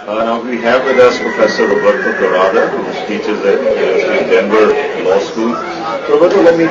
Now we have with us Professor Roberto Corrada, who teaches at University of Denver Law School. Roberto, let me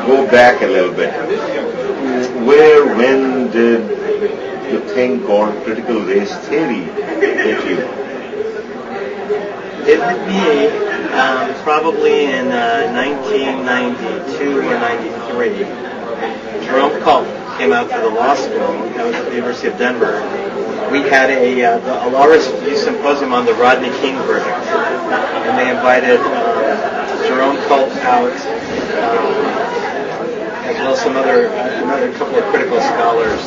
go back a little bit. Where, when did the thing called critical race theory hit you? It hit me probably in 1992 or 93. Jerome Culp came out to the law school. I was at the University of Denver. We had a law review symposium on the Rodney King verdict, and they invited Jerome Culp out, as well as another couple of critical scholars.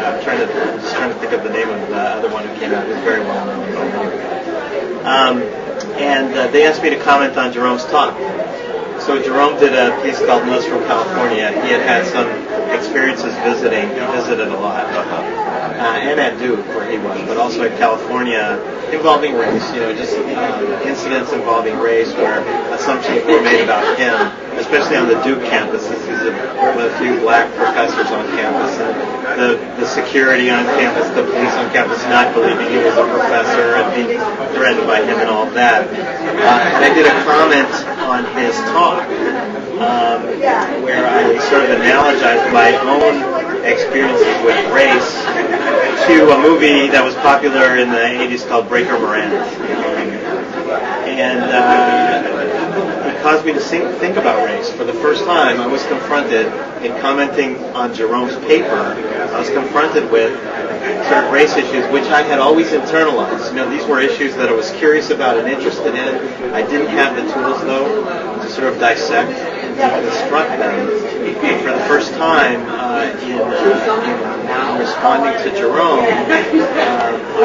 I'm trying to think of the name of the other one who came out. It was very well known. And they asked me to comment on Jerome's talk. So Jerome did a piece called Notes from California. He had some experiences visiting. He visited a lot. And at Duke, where he was, but also at California, involving race, just incidents involving race where assumptions were made about him, especially on the Duke campus. He's one of the few black professors on campus. And the security on campus, the police on campus not believing he was a professor and being threatened by him and all of that. And I did a comment on his talk where I sort of analogized my own experiences with race to a movie that was popular in the 80s called Breaker Morant. And it caused me to think about race. For the first time, I was confronted, in commenting on Jerome's paper, I was confronted with sort of race issues, which I had always internalized. These were issues that I was curious about and interested in. I didn't have the tools, though, to sort of dissect and deconstruct them. And for the first time, in responding to Jerome, I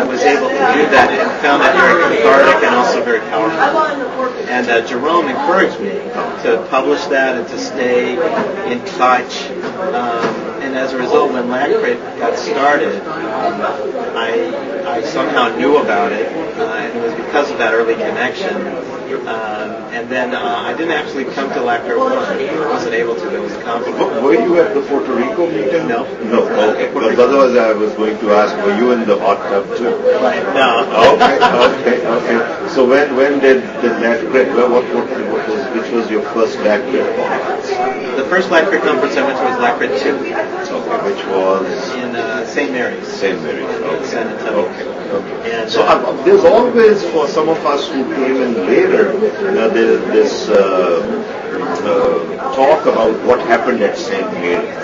was able to do that and found that very cathartic and also very powerful. And Jerome encouraged me to publish that and to stay in touch. And as a result, when latcrit got started, I somehow knew about it, and it was because of that early connection. And then I didn't actually come to latcrit 1. I wasn't able to. There was a conflict. Were you at the Puerto Rico meeting? No. No, okay. Because otherwise I was going to ask, were you in the hot tub too? No. Okay. So when did latcrit, which was your first latcrit conference? The first latcrit conference I went to was latcrit 2. Okay, which was? In St. Mary's. St. Mary's, okay. San Antonio. Okay. And, so there's always, for some of us who came in later, there's this talk about what happened at St. Mary's.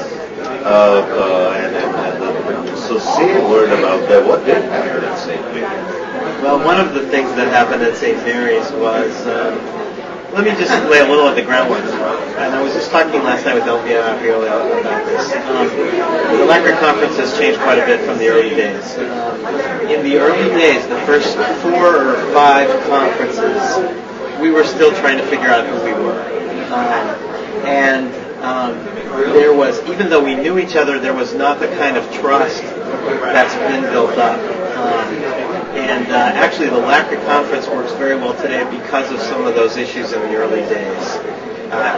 So say a word about that. What did happen at St. Mary's? Well, one of the things that happened at St. Mary's was, let me just lay a little of the groundwork. And I was just talking last night with Elvia Arriola about this. The latcrit conference has changed quite a bit from the early days. In the early days, the first 4 or 5 conferences, we were still trying to figure out who we were. There was, even though we knew each other, there was not the kind of trust that's been built up. Actually, the latcrit conference works very well today because of some of those issues in the early days.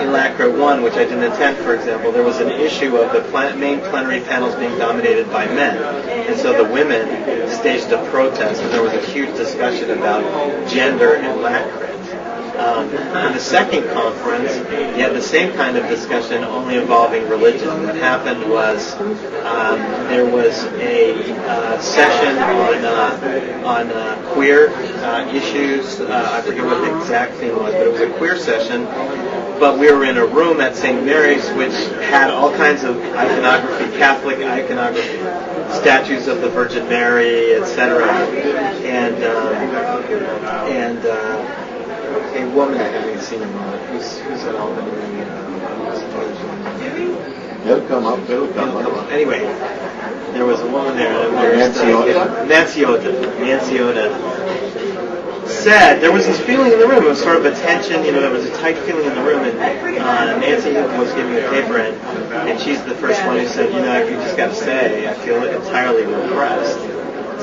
In latcrit 1, which I didn't attend, for example, there was an issue of the main plenary panels being dominated by men. And so the women staged a protest, and there was a huge discussion about gender and latcrit. In the second conference, you had the same kind of discussion, only involving religion. What happened was there was a session on queer issues. I forget what the exact theme was, but it was a queer session. But we were in a room at St. Mary's, which had all kinds of iconography, Catholic iconography, statues of the Virgin Mary, etc. And a woman I haven't seen in a moment, who's at Albany. They'll come up. Anyway, there was a woman there. Nancy Oda said there was this feeling in the room. It was sort of a tension. There was a tight feeling in the room. And Nancy was giving a paper, and she's the first one who said, I just got to say, I feel entirely repressed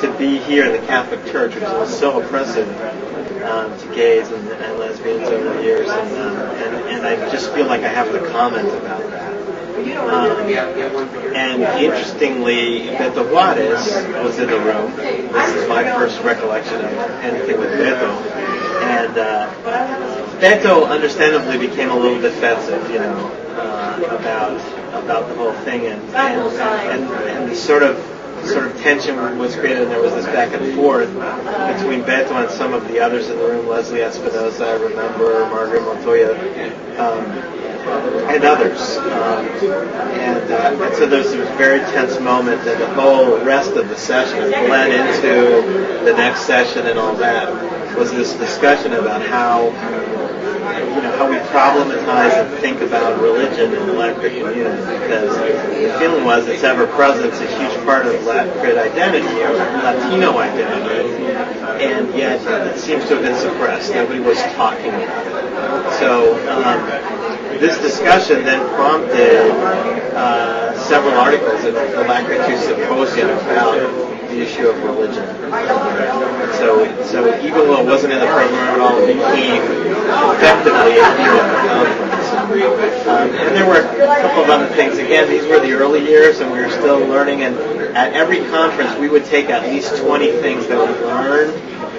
to be here in the Catholic Church, which was so oppressive to gays and lesbians over the years, and I just feel like I have to comment about that. And interestingly, Beto Juarez was in the room. This is my first recollection of anything with Beto. And Beto understandably became a little defensive, about the whole thing, and the sort of tension was created, and there was this back and forth between Beto and some of the others in the room, Leslie Espinosa, I remember, Margaret Montoya, and others. And so there's this very tense moment, and the whole rest of the session bled into the next session, and all that was this discussion about how we problematize and think about religion in the latcrit community, because the feeling was it's ever present, it's a huge part of latcrit identity, or Latino identity, and yet it seems to have been suppressed. Nobody was talking about it. So this discussion then prompted several articles in the Latcrit 2 Symposium about the issue of religion. So even though it wasn't in the program at all, it became effectively a theme of the conference. And there were a couple of other things. Again, these were the early years, and we were still learning. And at every conference, we would take at least 20 things that we learned.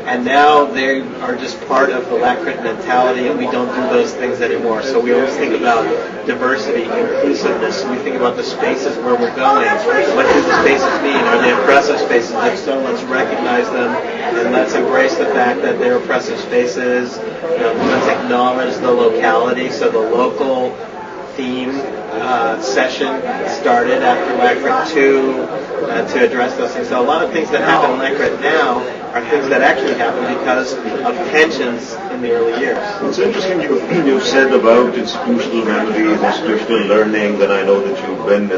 And now they are just part of the latcrit mentality, and we don't do those things anymore. So we always think about diversity, inclusiveness. We think about the spaces where we're going. What do the spaces mean? Are they oppressive spaces? If so, let's recognize them, and let's embrace the fact that they're oppressive spaces. Let's acknowledge the locality. So the local theme session started after Latcrit 2 to address those things. So a lot of things that happen in Latcrit now are things that actually happen because of tensions in the early years. It's interesting you said about institutional memories, institutional learning, and I know that you've been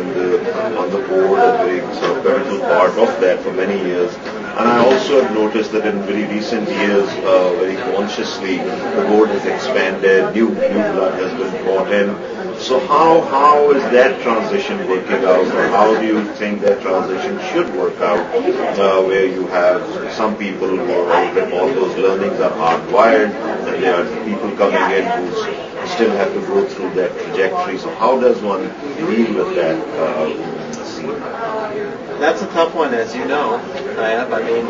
on the board, a very sort of pivotal part of that for many years. And I also have noticed that in very recent years, very consciously, the board has expanded, new blood has been brought in. So how is that transition working out, or how do you think that transition should work out, where you have some people who are, all those learnings are hardwired, and there are people coming in who still have to go through that trajectory. So how does one deal with that scene? That's a tough one, as you know, Nayab. I mean,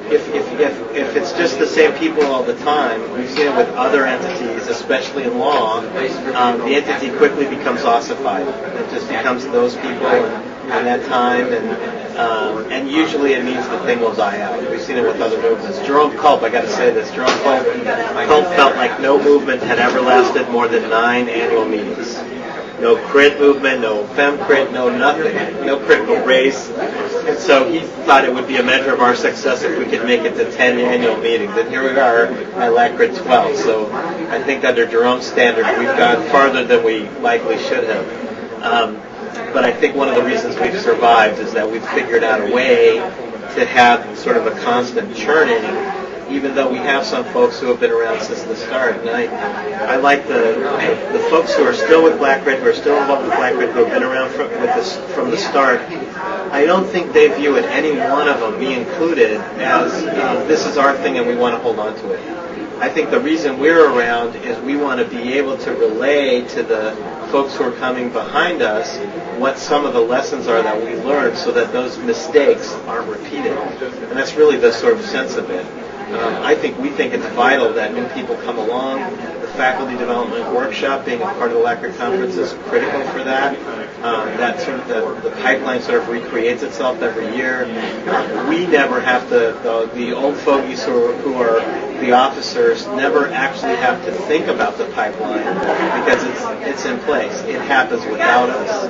if it's just the same people all the time, we've seen it with other entities, especially in law, the entity quickly becomes ossified. It just becomes those people and that time, and usually it means the thing will die out. We've seen it with other movements. Jerome Culp, I got to say this, Culp felt like no movement had ever lasted more than 9 annual meetings. No crit movement, no femcrit, no nothing, no critical race. And so he thought it would be a measure of our success if we could make it to 10 annual meetings. And here we are at Latcrit 12. So I think under Jerome's standard, we've gone farther than we likely should have. But I think one of the reasons we've survived is that we've figured out a way to have sort of a constant churning, even though we have some folks who have been around since the start. And I like the folks who are still with Latcrit, who are still involved with Latcrit, who have been around from the start. I don't think they view it, any one of them, me included, as this is our thing and we want to hold on to it. I think the reason we're around is we want to be able to relay to the folks who are coming behind us what some of the lessons are that we learned, so that those mistakes aren't repeated. And that's really the sort of sense of it. We think it's vital that new people come along. The faculty development workshop, being a part of the Latcrit conference, is critical for that. That sort of the pipeline sort of recreates itself every year. We never have to, the old fogies who are the officers never actually have to think about the pipeline, because it's in place. It happens without us.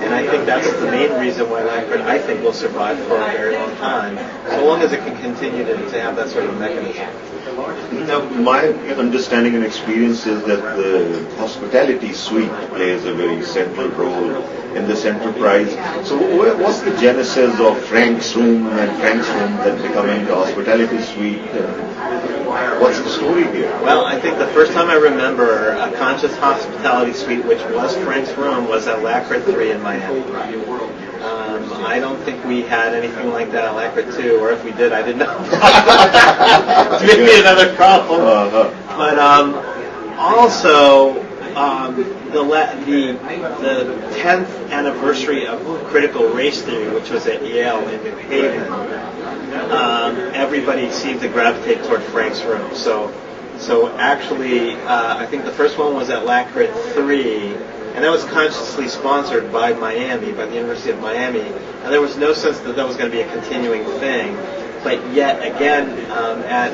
And I think that's the main reason why Latcrit, I think, will survive for a very long time, so long as it can continue to have that sort of mechanism. Now, my understanding and experience is that the hospitality suite plays a very central role in this enterprise. So what's the genesis of Frank's Room and Frank's Room then becoming the hospitality suite? What's the story here? Well, I think the first time I remember a conscious hospitality suite, which was Frank's Room, was at Latcrit 3 in Miami. I don't think we had anything like that at Latcrit 2, or if we did, I didn't know. Maybe another problem. But also, the 10th anniversary of critical race theory, which was at Yale in New Haven, everybody seemed to gravitate toward Frank's room. So actually, I think the first one was at latcrit 3, and that was consciously sponsored by Miami, by the University of Miami, and there was no sense that was going to be a continuing thing. But yet again, at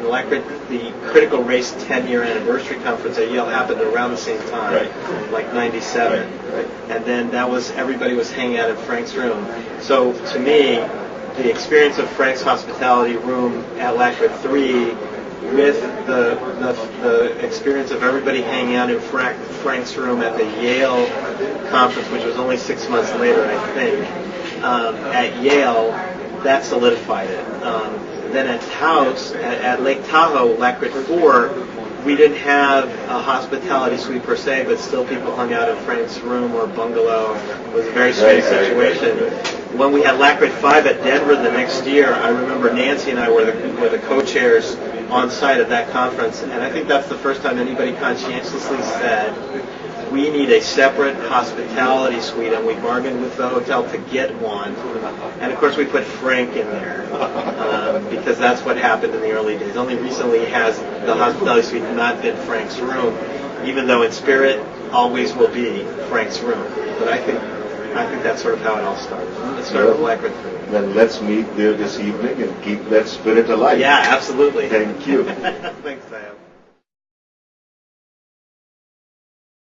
latcrit, the Critical Race 10-year anniversary conference at Yale happened around the same time, right. like 97, right. And then everybody was hanging out in Frank's room. So to me, the experience of Frank's hospitality room at latcrit 3 with the experience of everybody hanging out in Frank's room at the Yale conference, which was only 6 months later, I think, at Yale, that solidified it. Then at Taos, at Lake Tahoe, latcrit 4, we didn't have a hospitality suite per se, but still people hung out in Frank's room or bungalow. It was a very strange situation. When we had latcrit 5 at Denver the next year, I remember Nancy and I were the co-chairs on site at that conference, and I think that's the first time anybody conscientiously said, we need a separate hospitality suite, and we bargained with the hotel to get one. And of course we put Frank in there, because that's what happened in the early days. Only recently has the hospitality suite not been Frank's room, even though in spirit always will be Frank's room. But I think that's sort of how it all started. It started with latcrit 3. Then let's meet there this evening and keep that spirit alive. Yeah, absolutely. Thank you. Thanks, Sam.